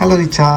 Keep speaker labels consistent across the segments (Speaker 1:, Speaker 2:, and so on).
Speaker 1: Hello Richa.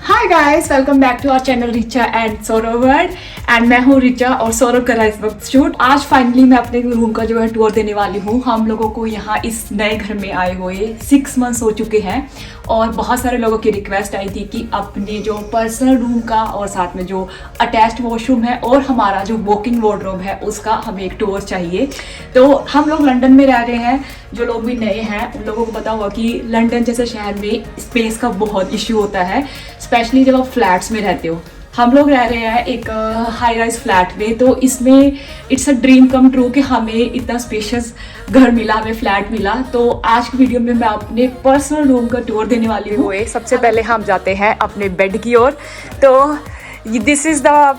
Speaker 2: Hi guys, welcome back to our channel Richa and Saurabh world. And मैं हूँ रिचा और सौरभ कर रहा है इस वक्त शूट। आज फाइनली मैं अपने रूम का जो है टूर देने वाली हूँ। हम लोगों को यहाँ इस नए घर में आए हुए 6 मंथ्स हो चुके हैं और बहुत सारे लोगों की रिक्वेस्ट आई थी कि अपने जो पर्सनल रूम का और साथ में जो अटैच्ड वॉशरूम है और हमारा जो वॉकिंग वार्डरोब है उसका हमें एक टूर चाहिए। तो हम लोग लंदन में रह रहे हैं। जो लोग भी नए हैं उन लोगों को पता होगा कि लंदन जैसे शहर में स्पेस का बहुत इश्यू होता है, स्पेशली जब आप फ्लैट्स में रहते हो। हम लोग रह रहे हैं एक हाई राइज फ्लैट में, तो इसमें it's a dream come true कि हमें इतना स्पेशियस घर मिला, हमें फ्लैट मिला। तो आज की वीडियो में मैं अपने पर्सनल रूम का टूर देने वाली हूँ। सबसे पहले हम जाते हैं अपने बेड की ओर। तो this is the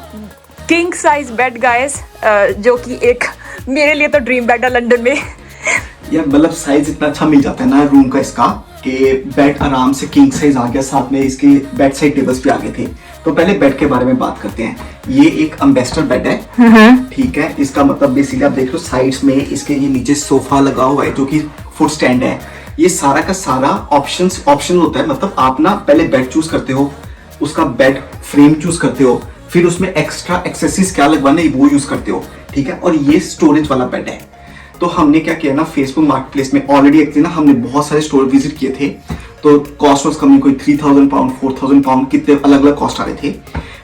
Speaker 2: king size bed guys, जो कि एक मेरे लिए तो ड्रीम बेड है लंदन में।
Speaker 1: यार मतलब साइज इतना अच्छा मिल जाता है ना रूम का इसका कि बेड आराम से किंग साइज आ गया, साथ में इसके बेड साइड टेबल्स भी आ गए थे। तो पहले बेड के बारे में बात करते हैं। ये एक एम्बेसडर बेड है, ठीक है। इसका मतलब बेसिकली आप देख लो साइड्स में इसके ये नीचे सोफा लगा हुआ है जो कि फुट स्टैंड है। ये सारा का सारा ऑप्शन होता है। मतलब आप ना पहले बेड चूज करते हो, उसका बेड फ्रेम चूज करते हो, फिर उसमें एक्स्ट्रा एक्सेसरीज क्या लगवाना है वो यूज करते हो, ठीक है। और ये स्टोरेज वाला बेड है। तो हमने क्या किया ना, फेसबुक मार्केट प्लेस में ऑलरेडी एक दिन ना हमने बहुत सारे स्टोर विजिट किए थे। तो कॉस्ट वॉज कमी, कोई 3000 पाउंड 4000 पाउंड कितने अलग अलग कॉस्ट आ रहे थे।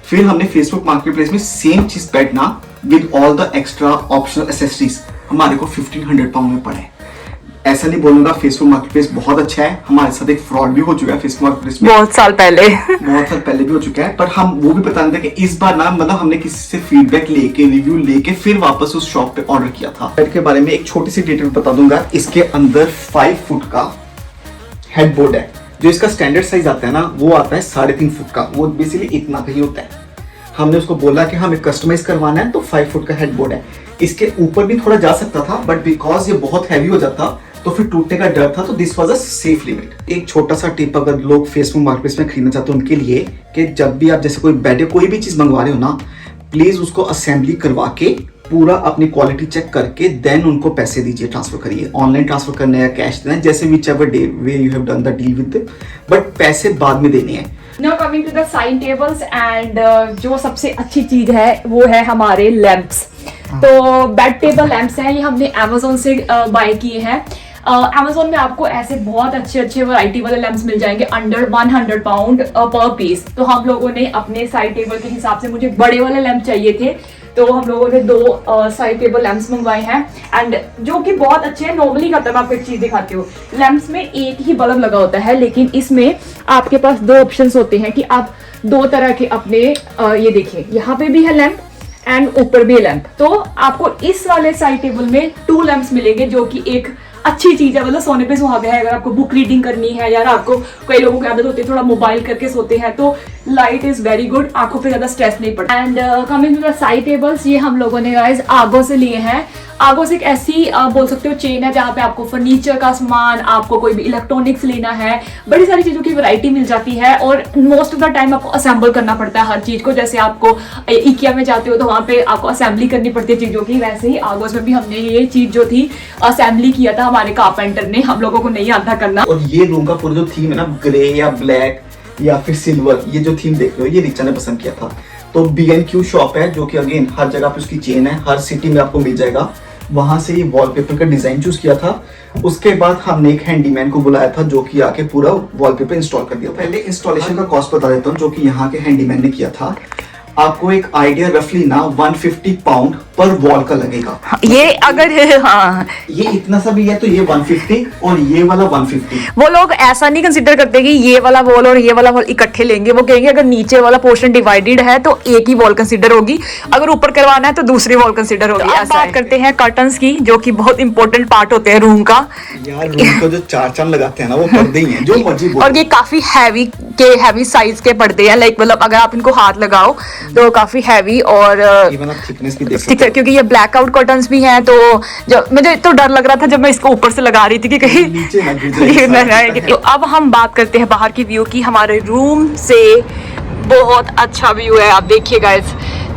Speaker 1: फिर हमने फेसबुक मार्केट प्लेस में सेम चीज बेड ना with all the extra optional accessories हमारे को 1500 पाउंड में पड़े। ऐसा नहीं बोलूंगा, फेसबुक मार्केट प्लेस बहुत अच्छा है। हमारे साथ एक फ्रॉड भी हो चुका है फेसबुक मार्केट प्लेस में,
Speaker 2: बहुत साल पहले
Speaker 1: भी हो चुका है। पर हम वो भी बता दें कि इस बार ना मतलब हमने किसी से फीडबैक लेके रिव्यू लेके फिर वापस उस शॉप पे ऑर्डर किया था। बेड के बारे में एक छोटी सी डिटेल बता दूंगा। इसके अंदर 5 फुट का हेडबोर्ड है। जो इसका स्टैंडर्ड साइज आता है ना वो आता है 3.5 फुट का। वो बेसिकली इतना का ही होता है। हमने उसको बोला कि हमें कस्टमाइज करवाना है तो 5 फुट का हेडबोर्ड है। इसके ऊपर भी थोड़ा जा सकता था बट बिकॉज ये बहुत हैवी हो जाता तो फिर टूटने का डर था, तो this was a safe limit. एक छोटा सा टिप अगर लोग फेसबुक मार्केट में खरीदना चाहते हैं उनके लिए कि जब भी आप जैसे कोई बेड या कोई भी चीज मंगवा रहे हो ना, प्लीज उसको असेंबली करवा के पूरा अपनी क्वालिटी चेक करके देन उनको पैसे दीजिए, ट्रांसफर करिए। ऑनलाइन ट्रांसफर करना है या कैश देना है, जैसे which ever day way you have done the deal with, but पैसे बाद में देने हैं।
Speaker 2: Now coming to the side tables and जो सबसे अच्छी चीज है वो है हमारे लैंप्स। तो बेड टेबल लैंप्स हैं, ये हमने Amazon से बाय किए हैं। Amazon में आपको ऐसे बहुत अच्छे वैरायटी वाले लैंप्स मिल जाएंगे अंडर 100 पाउंड पर पीस। तो हम लोगों ने अपने साइड टेबल के हिसाब से, मुझे बड़े वाले लैंप चाहिए थे तो हम लोगों ने 2 साइड टेबल लैंप्स मंगवाए हैं एंड जो कि बहुत अच्छे हैं। नॉर्मली करता है, मैं आपको एक चीज दिखाती हूँ। लैंप्स में एक ही बल्ब लगा होता है, लेकिन इसमें आपके पास 2 ऑप्शंस होते हैं कि आप 2 तरह के अपने ये देखिए यहाँ पे भी है लैंप एंड ऊपर भी लैंप। तो आपको इस वाले साइड टेबल में 2 लैंप्स मिलेंगे जो कि एक अच्छी चीज है। मतलब सोने पे सुहागा है। अगर आपको बुक रीडिंग करनी है या आपको, कई लोगों की आदत होती है थोड़ा मोबाइल करके सोते हैं, तो लाइट इज वेरी गुड, आंखों पे ज्यादा स्ट्रेस नहीं पड़ता। And coming to the side tables, ये हम लोगों ने गाइस आगो से लिए हैं। आगो से एक ऐसी बोल सकते हो चेन है जहाँ पे आपको फर्नीचर का सामान, आपको कोई भी इलेक्ट्रॉनिक्स लेना है, बड़ी सारी चीजों की वैरायटी मिल जाती है। और मोस्ट ऑफ द टाइम आपको असेंबल करना पड़ता है हर चीज को। जैसे आपको इकिया में जाते हो तो वहाँ पे आपको असेंबली करनी पड़ती है चीजों की, वैसे ही आगोस में भी हमने ये चीज जो थी असेंबली किया था हमारे कारपेंटर ने। हम लोगों को नहीं आता करना।
Speaker 1: और ये रूम का पूरा जो थीम है ना, ग्रे या ब्लैक या फिर सिल्वर, ये जो थीम देख रहे हो ये रिचा ने पसंद किया था। तो B&Q शॉप है जो कि अगेन हर जगह पे उसकी चेन है, हर सिटी में आपको मिल जाएगा। वहां से ये वॉलपेपर का डिजाइन चूज किया था। उसके बाद हमने एक हैंडीमैन को बुलाया था जो कि आके पूरा वॉलपेपर इंस्टॉल कर दिया। पहले इंस्टॉलेशन का कॉस्ट बता देता हूँ जो कि यहाँ के हैंडीमैन ने किया था। आपको एक आइडिया रफली ना 150 पाउंड पर वॉल का लगेगा।
Speaker 2: ये अगर हाँ
Speaker 1: ये इतना सा भी है तो ये 150 और ये वाला 150।
Speaker 2: वो लोग ऐसा नहीं कंसिडर करते कि ये वाला वॉल और ये वाला वॉल इकट्ठे लेंगे। वो कहेंगे अगर नीचे वाला पोर्शन डिवाइडेड है तो एक ही वॉल कंसिडर होगी, अगर ऊपर करवाना है तो दूसरी वॉल कंसिडर होगी। तो ऐसा बात करते हैं कर्टन्स की, जो कि बहुत इंपॉर्टेंट पार्ट होते हैं रूम का।
Speaker 1: यार रूम को जो 4 लगते हैं ना वो पर्दे ही हैं, जो मर्जी।
Speaker 2: और ये काफी हैवी साइज के पर्दे हैं। लाइक मतलब अगर आप इनको हाथ लगाओ तो काफी हैवी और
Speaker 1: थिकनेस भी देख सकते
Speaker 2: हैं, क्योंकि ये ब्लैक आउट कर्टन्स भी हैं। तो जब मुझे तो डर लग रहा था जब मैं इसको ऊपर से लगा रही थी कि कहीं नीचे न जाए। तो अब हम बात करते हैं बाहर की व्यू की। हमारे रूम से बहुत अच्छा व्यू है, आप देखिए गाइस।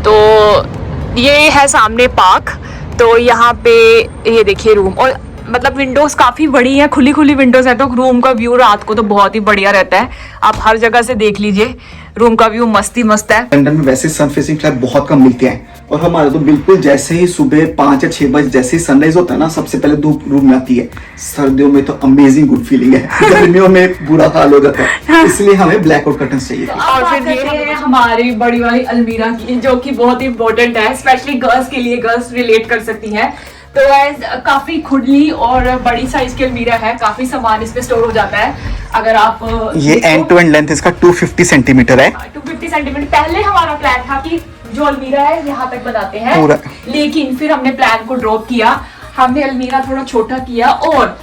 Speaker 2: तो ये है सामने पार्क, तो यहाँ पे ये देखिए रूम। और मतलब विंडोज काफी बड़ी है, खुली खुली विंडोज है, तो रूम का व्यू रात को तो बहुत ही बढ़िया रहता है। आप हर जगह से देख लीजिए, रूम का व्यू मस्त ही मस्त है।
Speaker 1: लंदन में वैसे सन फेसिंग फ्लैट बहुत कम मिलते हैं, और हमारे तो बिल्कुल जैसे ही सुबह 5 या 6 बजे जैसे ही सनराइज होता है ना, सबसे पहले धूप रूम में आती है। सर्दियों में तो अमेजिंग गुड फीलिंग है, गर्मियों में बुरा हाल हो जाता है, इसलिए हमें ब्लैक आउट कर्टन्स चाहिए।
Speaker 2: और फिर ये हमारी बड़ी वाली अलमीरा की, जो कि बहुत ही इंपॉर्टेंट है, स्पेशली गर्ल्स के लिए, गर्ल्स रिलेट कर सकती हैं। तो गाइस काफी खुली और बड़ी साइज की अलमीरा है, काफी सामान इसमें स्टोर हो जाता है। अगर आप
Speaker 1: ये एंड टू एंड लेंथ इसका 250 सेंटीमीटर है।
Speaker 2: 250 सेंटीमीटर। पहले हमारा प्लान था कि जो अलमीरा है यहाँ तक बनाते हैं
Speaker 1: पूरा,
Speaker 2: लेकिन फिर हमने प्लान को ड्रॉप किया, हमने अलमीरा थोड़ा छोटा किया, और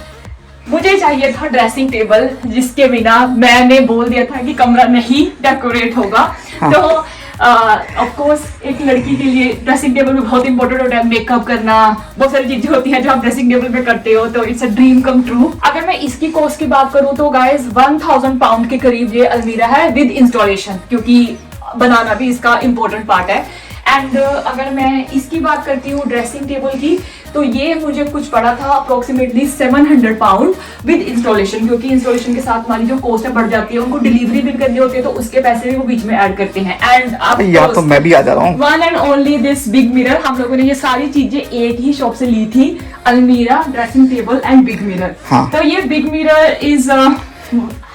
Speaker 2: मुझे चाहिए था ड्रेसिंग टेबल, जिसके बिना मैंने बोल दिया था कि कमरा नहीं डेकोरेट होगा।
Speaker 1: हाँ।
Speaker 2: तो ऑफ कोर्स एक लड़की के लिए ड्रेसिंग टेबल में बहुत इंपॉर्टेंट होता है, मेकअप करना, बहुत सारी चीजें होती हैं जो आप ड्रेसिंग टेबल पे करते हो, तो it's a dream come true. अगर मैं इसकी कॉस्ट की बात करूं तो गाइस 1000 पाउंड के करीब ये अलमीरा है विद इंस्टॉलेशन, क्योंकि बनाना भी इसका इंपॉर्टेंट पार्ट है। एंड अगर मैं इसकी बात करती हूँ ड्रेसिंग टेबल की, तो ये मुझे कुछ पड़ा था अप्रोक्सीमेटली 700 पाउंड विद इंस्टॉलेशन, क्योंकि इंस्टॉलेशन के साथ हमारी जो कॉस्ट है बढ़ जाती है, उनको डिलीवरी भी करनी होती है, तो उसके पैसे भी वो बीच में ऐड करते हैं। एंड अब
Speaker 1: या तो मैं भी आ जा रहा हूँ।
Speaker 2: One and only this big mirror, हम लोगों ने ये सारी चीजें एक ही शॉप से ली थी, अलमीरा, dressing table and big mirror.
Speaker 1: हाँ।
Speaker 2: तो ये बिग मिरर इज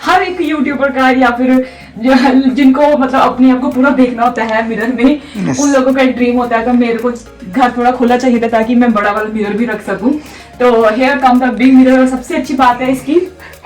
Speaker 2: हर एक यूट्यूबर का, या फिर जिनको मतलब अपने आप को पूरा देखना होता है मिरर में,
Speaker 1: yes.
Speaker 2: उन लोगों का एक ड्रीम होता है। तो मेरे को घर थोड़ा खुला चाहिए था ताकि मैं बड़ा वाला मिरर भी रख सकूं। तो here come the big mirror. और सबसे अच्छी बात है इसकी,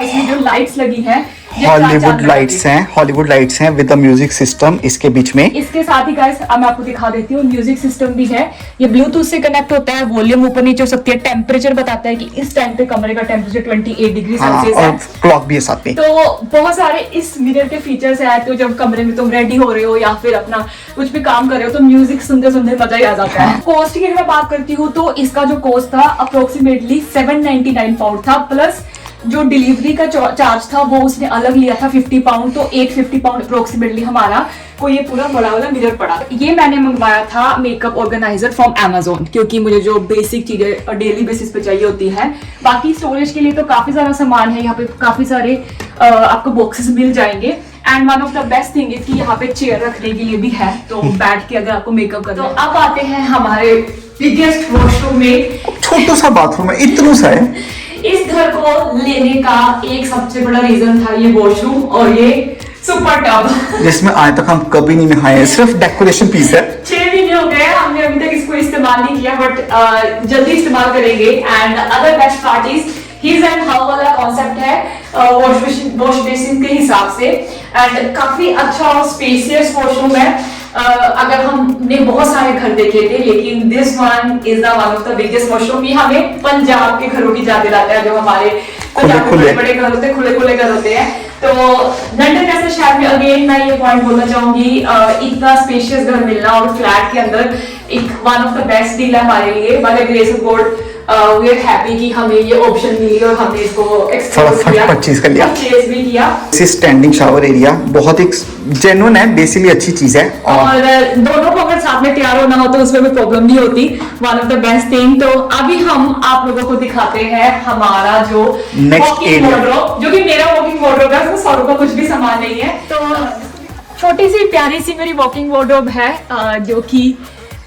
Speaker 2: इसमें जो लाइट्स लगी हैं,
Speaker 1: हॉलीवुड लाइट्स हैं, हॉलीवुड लाइट्स हैं विद द म्यूजिक सिस्टम इसके बीच में।
Speaker 2: इसके साथ ही गाइस अब मैं आपको दिखा देती हूँ, म्यूजिक सिस्टम भी है, ये ब्लूटूथ से कनेक्ट होता है, वॉल्यूम ऊपर नीचे हो सकती है, टेम्परेचर बताता है कि इस टाइम पे कमरे का टेम्परेचर 28 डिग्री सेल्सियस है,
Speaker 1: और क्लॉक भी है साथ में।
Speaker 2: तो बहुत सारे इस मिरर के फीचर्स है। तो जब कमरे में तुम रेडी हो रहे हो या फिर अपना कुछ भी काम कर रहे हो, तो म्यूजिक सुनते सुनते मजा ही आ जाता है। कॉस्ट की मैं बात करती हूँ तो इसका जो कॉस्ट था अप्रोक्सीमेटली 799 पाउंड था, प्लस जो डिलीवरी का चार्ज था वो उसने अलग लिया था 50 पाउंड, तो 850 पाउंड अप्रोक्सीमेटली हमारा को ये पूरा बड़ा वाला मिरर पड़ा। ये मैंने मंगवाया था मेकअप ऑर्गेनाइजर फ्रॉम Amazon, क्योंकि मुझे जो बेसिक चीजें डेली बेसिस पे चाहिए होती है। बाकी स्टोरेज के लिए तो काफी सारा सामान है, यहाँ पे काफी सारे आपको बॉक्सेस मिल जाएंगे। And one of the best thing is कि यहाँ पे चेयर रखने के लिए भी है, तो बैठ के अगर आपको मेकअप करना। तो अब आते हैं हमारे बिगेस्ट वॉशरूम में।
Speaker 1: छोटा सा बाथरूम है, इतना सा है।
Speaker 2: इस घर को लेने का एक सबसे बड़ा रीजन था ये वॉशरूम और ये सुपर टब,
Speaker 1: जिसमें आज तक हम कभी नहीं नहाए हैं, सिर्फ डेकोरेशन पीस है।
Speaker 2: 6 महीने हो गए, हमने अभी तक इसको इस्तेमाल नहीं किया, बट जल्दी इस्तेमाल करेंगे। And other best part is his and her वाला कॉन्सेप्ट है वॉश बेसिन के हिसाब से, एंड काफी अच्छा और स्पेसियस वॉशरूम है। अगर हमने बहुत सारे घर देखे थे, लेकिन this one is the one of the biggest washroom. ये हमें पंजाब के घरों की याद दिलाता है, जो हमारे पंजाब में बड़े बड़े घर होते हैं, खुले खुले घर होते हैं। तो लंदन जैसे शहर में अगेन मैं ये पॉइंट बोलना चाहूंगी, इतना स्पेशियस घर मिलना और फ्लैट के अंदर एक one of the best deal है हमारे लिए। By the grace of God we are happy कि हमें ये ऑप्शन मिली और हमने इसको एक्सप्लोर किया, परचेज भी किया।
Speaker 1: स्टैंडिंग शावर एरिया बहुत ही जेन्युइन है, बेसिकली अच्छी चीज है।
Speaker 2: और दोनों को अगर साथ में तैयार होना हो तो उसमें कोई प्रॉब्लम नहीं होती, one of the best thing. तो अभी हम आप लोगों को दिखाते हैं हमारा जो वॉकिंग वार्डरोब, जो कि मेरा वॉकिंग वार्डरोब है, उसमें सौरभ का कुछ भी सामान नहीं है। तो छोटी सी प्यारी सी मेरी वॉकिंग वार्डरोब है, जो कि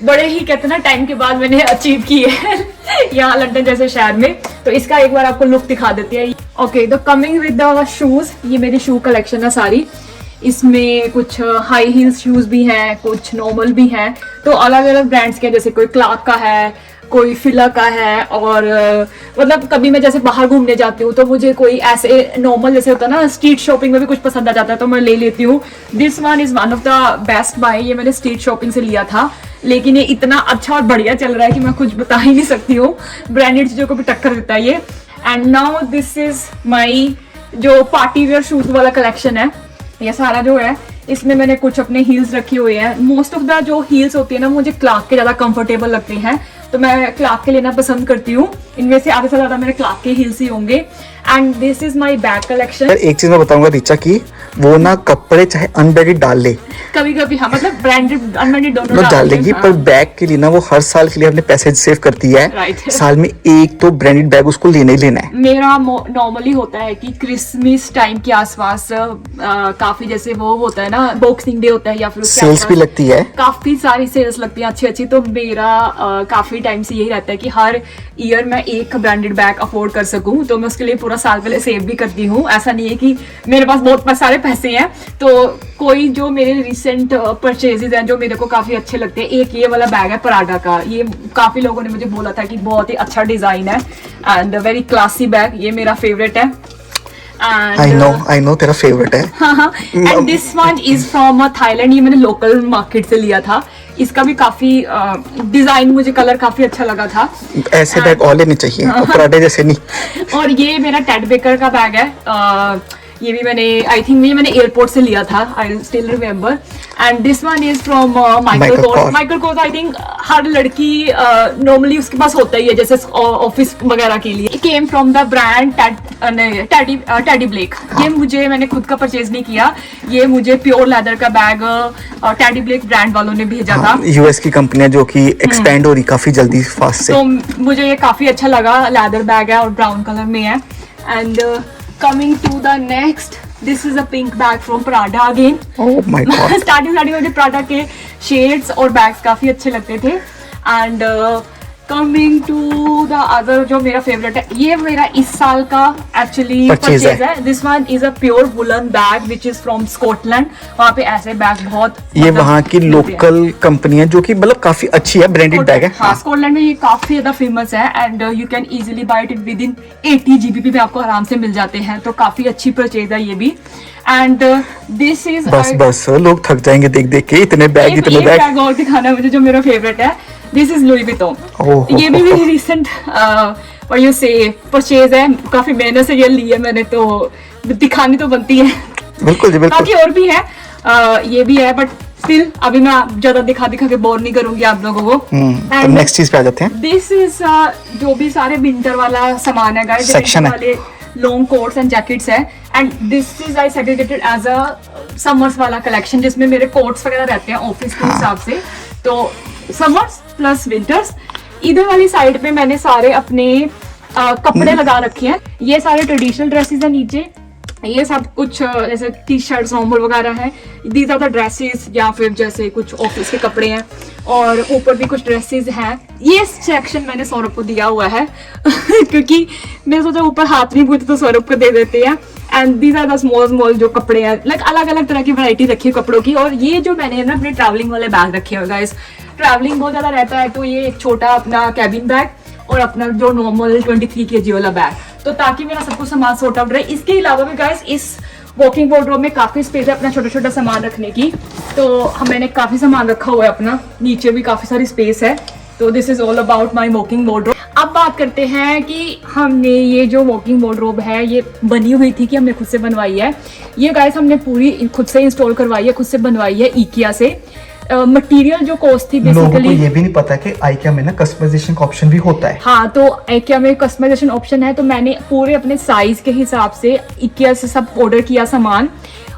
Speaker 2: बड़े ही कहते ना टाइम के बाद मैंने अचीव की है यहाँ लंदन जैसे शहर में। तो इसका एक बार आपको लुक दिखा देते हैं। ओके, तो कमिंग विद द शूज, ये मेरी शू कलेक्शन है सारी। इसमें कुछ हाई हील्स शूज भी हैं, कुछ नॉर्मल भी हैं, तो अलग अलग ब्रांड्स के, जैसे कोई क्लार्क का है, कोई फिला का है। और मतलब कभी मैं जैसे बाहर घूमने जाती हूँ तो मुझे कोई ऐसे नॉर्मल जैसे होता है ना, स्ट्रीट शॉपिंग में भी कुछ पसंद आ जाता है तो मैं ले लेती हूँ। This one is one of the best buy, ये मैंने स्ट्रीट शॉपिंग से लिया था, लेकिन ये इतना अच्छा और बढ़िया चल रहा है कि मैं कुछ बता ही नहीं सकती हूँ, ब्रांडेड चीजों को भी टक्कर देता है ये। And now this is my जो पार्टी वेयर शूज वाला कलेक्शन है, ये सारा जो है इसमें मैंने कुछ अपने हील्स रखी हुई है। मोस्ट ऑफ द जो हील्स होती है ना, मुझे क्लार्क के ज्यादा कंफर्टेबल लगते हैं, तो मैं क्लार्क के लेना पसंद करती हूँ। इनमें से आधे से ज्यादा मेरे क्लार्क के हील्स ही होंगे। And this is my bag collection.
Speaker 1: एक चीज मैं बताऊंगा रिचा की, वो ना कपड़े चाहे अनब्रांडेड डाल ले,
Speaker 2: कभी कभी हाँ, मतलब ब्रांडेड अनब्रांडेड दोनों
Speaker 1: वो डाल देगी,
Speaker 2: हाँ।
Speaker 1: पर बैग के लिए ना वो हर साल के लिए अपने पैसे सेव करती है।
Speaker 2: Right.
Speaker 1: साल में एक तो ब्रांडेड बैग उसको लेना ही लेना है।
Speaker 2: मेरा नॉर्मली होता है कि क्रिसमस टाइम के आसपास काफी, जैसे वो होता है ना बॉक्सिंग डे होता है या फिर उसके
Speaker 1: सेल्स
Speaker 2: आसपास
Speaker 1: भी लगती है,
Speaker 2: काफी सारी सेल्स लगती हैं अच्छी अच्छी। तो मेरा काफी टाइम से यही रहता है कि हर ईयर मैं एक ब्रांडेड बैग अफोर्ड कर सकूं, तो मैं उसके लिए पूरा साल पहले सेव भी करती हूँ। ऐसा नहीं है कि मेरे पास बहुत सारे पैसे हैं। तो कोई जो मेरे रिसेंट परचेजेज हैं जो मेरे को काफी अच्छे लगते हैं, एक ये वाला बैग है पराडा का। ये काफी लोगों ने मुझे बोला था कि बहुत ही अच्छा डिजाइन है एंड वेरी क्लासी बैग, ये मेरा फेवरेट है।
Speaker 1: आई नो तेरा फेवरेट है।
Speaker 2: And this one is from Thailand. ये मैंने लोकल मार्केट से लिया था। इसका भी काफी डिजाइन, मुझे कलर काफी अच्छा लगा था।
Speaker 1: ऐसे बैग और लेने चाहिए, पराठे जैसे नहीं।
Speaker 2: और ये मेरा टेड बेकर का बैग है। ये भी मैंने आई थिंक ये मैंने एयरपोर्ट से लिया था, I still remember. And this one is from Michael Kors. Michael Kors I think हर लड़की नॉर्मली उसके पास होता ही है, जैसे ऑफिस वगैरह के लिए। Came from the brand Teddy Blake. ये मुझे, मैंने खुद का परचेज नहीं किया, ये मुझे प्योर लेदर का बैग टेडी ब्लेक ब्रांड वालों ने भेजा था।
Speaker 1: यूएस की कंपनी है जो कि एक्सपेंड हो रही काफी जल्दी, फास्ट से।
Speaker 2: तो मुझे ये काफी अच्छा लगा, लेदर बैग है और ब्राउन कलर में है। And coming to the next, this is a pink bag from Prada again.
Speaker 1: Oh my God.
Speaker 2: starting में मुझे Prada के shades और bags काफी अच्छे लगते थे। And coming to the other जो मेरा favorite है, ये मेरा इस साल का actually
Speaker 1: Purchase
Speaker 2: है। This one is a pure woolen bag which is from Scotland. वहाँ पे ऐसे बैग बहुत,
Speaker 1: ये वहाँ की लोकल कंपनी है जो कि मतलब काफी अच्छी है, ब्रांडेड बैग है।
Speaker 2: हाँ, स्कॉटलैंड में ये काफी ज्यादा फेमस है and you can easily buy it within 80 GBP में आपको आराम से मिल जाते हैं। तो काफी अच्छी परचेज है ये भी। एंड दिस इज,
Speaker 1: बस लोग थक जाएंगे देख देख के, इतने बैग इतने बैग।
Speaker 2: बैग और दिखाना है मुझे जो मेरा फेवरेट है। This is Louis Vuitton. ये भी मेरी रिसेंट और यू से परचेज है, काफी मेहनत से ये ली है मैंने, तो दिखानी तो बनती है।
Speaker 1: बिल्कुल जी बिल्कुल।
Speaker 2: बाकी और भी है, ये भी है, बट स्टिल अभी मैं ज्यादा दिखा के बोर नहीं करूंगी आप लोगोों को।
Speaker 1: तो नेक्स्ट चीज पे आ जाते हैं।
Speaker 2: दिस इज जो भी सारे विंटर वाला सामान है गाइस,
Speaker 1: सेक्शन
Speaker 2: वाले लॉन्ग कोट्स एंड जैकेट्स है। And this is I segregated as a summers वाला कलेक्शन, जिसमें मेरे कोट्स वगैरह रहते हैं ऑफिस के हिसाब से। तो समर्स प्लस विंटर्स। इधर वाली साइड पे मैंने सारे अपने कपड़े लगा रखे हैं। ये सारे ट्रेडिशनल ड्रेसेस है नीचे, ये सब कुछ जैसे टी शर्ट नॉर्मल वगैरह है। दीज आर द ड्रेसेस, या फिर जैसे कुछ ऑफिस के कपड़े हैं, और ऊपर भी कुछ ड्रेसेस हैं। ये सेक्शन मैंने सौरभ को दिया हुआ है क्योंकि मैंने सोचा ऊपर हाथ नहीं पूछते तो सौरभ को दे देते हैं। And these are the small जो कपड़े हैं, लाइक अलग अलग तरह की वैरायटी रखी है कपड़ों की। और ये जो मैंने ना अपने ट्रैवलिंग वाले बैग रखे हुए गाइस, ट्रैवलिंग बहुत ज्यादा रहता है, तो ये एक छोटा अपना कैबिन बैग और अपना जो नॉर्मल 23 kg वाला बैग, तो ताकि मेरा सब कुछ सामान सॉर्ट आउट रहे। इसके अलावा भी गाइस इस वॉकिंग वार्डरोब में काफी स्पेस है अपना छोटा छोटा सामान रखने की, तो मैंने काफी सामान रखा हुआ है अपना, नीचे भी काफी सारी स्पेस है। तो this is all about my walking wardrobe. अब बात करते हैं कि हमने ये जो वॉकिंग वार्डरोब है ये बनी हुई थी कि हमने खुद से बनवाई है। ये गाइस हमने पूरी खुद से इंस्टॉल करवाई है, खुद से बनवाई है IKEA से। मटेरियल जो कॉस्ट थी बेसिकली,
Speaker 1: लोगों को ये भी नहीं पता कि IKEA में ना कस्टमाइजेशन का ऑप्शन भी होता है।
Speaker 2: हाँ, तो IKEA में कस्टमाइजेशन ऑप्शन है, तो मैंने पूरे अपने साइज के हिसाब से IKEA से सब ऑर्डर किया सामान।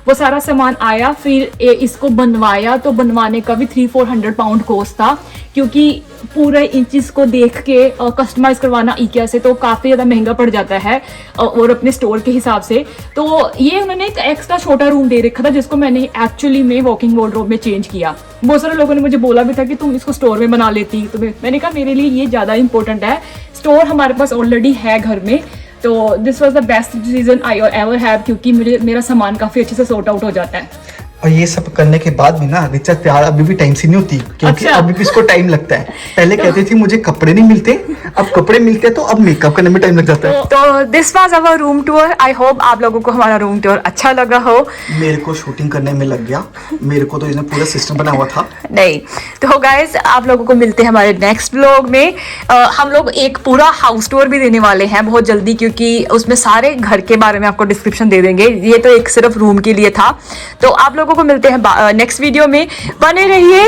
Speaker 2: वो सारा सामान आया, फिर इसको बनवाया, तो बनवाने का भी 300-400 पाउंड कॉस्ट था, क्योंकि पूरे इंचेस को देख के कस्टमाइज करवाना IKEA से तो काफ़ी ज़्यादा महंगा पड़ जाता है और अपने स्टोर के हिसाब से। तो ये उन्होंने एक एक्स्ट्रा छोटा रूम दे रखा था, जिसको मैंने एक्चुअली में वॉकिंग वार्डरोब में चेंज किया। बहुत सारे लोगों ने मुझे बोला भी था कि तुम इसको स्टोर में बना लेती, तो मैंने कहा मेरे लिए ये ज़्यादा इंपॉर्टेंट है, स्टोर हमारे पास ऑलरेडी है घर में। तो this was the best decision I ever have, क्योंकि मेरा सामान काफ़ी अच्छे से सॉर्ट आउट हो जाता है।
Speaker 1: और ये सब करने के बाद भी ना रिचा तैयार अभी भी टाइम से नहीं होती, क्योंकि
Speaker 2: अच्छा।
Speaker 1: अभी भी इसको टाइम लगता है। पहले कहती थी मुझे कपड़े नहीं मिलते, अब कपड़े मिलते तो अब मेकअप करने में टाइम लग जाता है।
Speaker 2: तो this was our room tour. I hope आप लोगों को हमारा रूम टूर अच्छा लगा हो।
Speaker 1: मेरे को शूटिंग करने में लग गया, मेरे को तो इसने पूरा सिस्टम बना हुआ था।
Speaker 2: नहीं तो गाइस, आप लोगों को मिलते हैं हमारे नेक्स्ट व्लॉग में। हम लोग एक पूरा हाउस टूर भी देने वाले हैं बहुत जल्दी, क्योंकि उसमें सारे घर के बारे में आपको डिस्क्रिप्शन दे देंगे। ये तो एक सिर्फ रूम के लिए था। तो आप लोगों को मिलते हैं नेक्स्ट वीडियो में, बने रहिए।